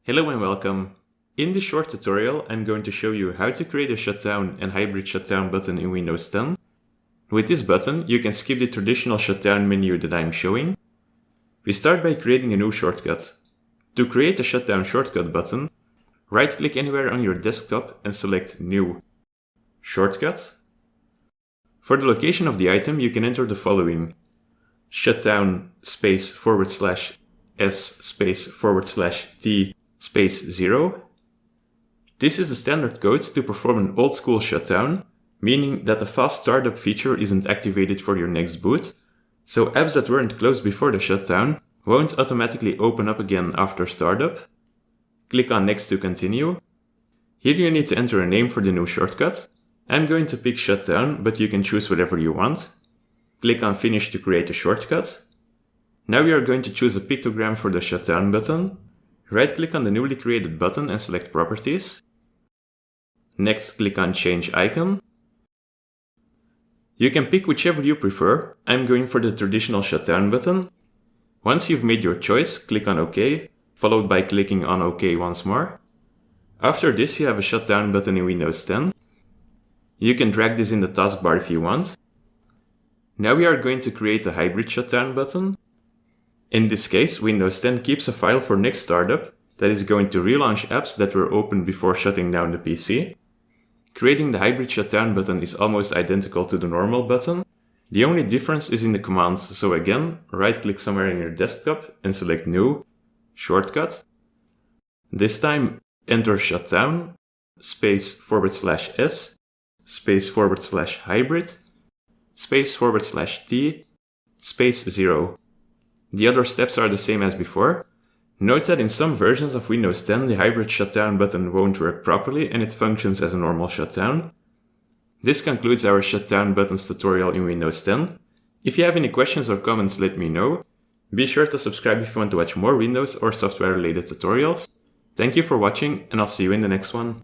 Hello and welcome. In this short tutorial, I'm going to show you how to create a shutdown and hybrid shutdown button in Windows 10. With this button, you can skip the traditional shutdown menu that I'm showing. We start by creating a new shortcut. To create a shutdown shortcut button, right-click anywhere on your desktop and select New, Shortcut. For the location of the item, you can enter the following: shutdown /s/t/0. This is the standard code to perform an old school shutdown, meaning that the fast startup feature isn't activated for your next boot, so apps that weren't closed before the shutdown won't automatically open up again after startup. Click on Next to continue. Here you need to enter a name for the new shortcut. I'm going to pick Shutdown, but you can choose whatever you want. Click on Finish to create a shortcut. Now we are going to choose a pictogram for the shutdown button. Right-click on the newly created button and select Properties. Next, click on Change Icon. You can pick whichever you prefer. I'm going for the traditional shutdown button. Once you've made your choice, click on OK, followed by clicking on OK once more. After this, you have a shutdown button in Windows 10. You can drag this in the taskbar if you want. Now we are going to create a hybrid shutdown button. In this case, Windows 10 keeps a file for next startup that is going to relaunch apps that were opened before shutting down the PC. Creating the hybrid shutdown button is almost identical to the normal button. The only difference is in the commands, so again, right-click somewhere in your desktop and select New, Shortcut. This time, enter shutdown, /s, /hybrid, /t, /0. The other steps are the same as before. Note that in some versions of Windows 10 the hybrid shutdown button won't work properly and it functions as a normal shutdown. This concludes our shutdown buttons tutorial in Windows 10. If you have any questions or comments, let me know. Be sure to subscribe if you want to watch more Windows or software related tutorials. Thank you for watching, and I'll see you in the next one.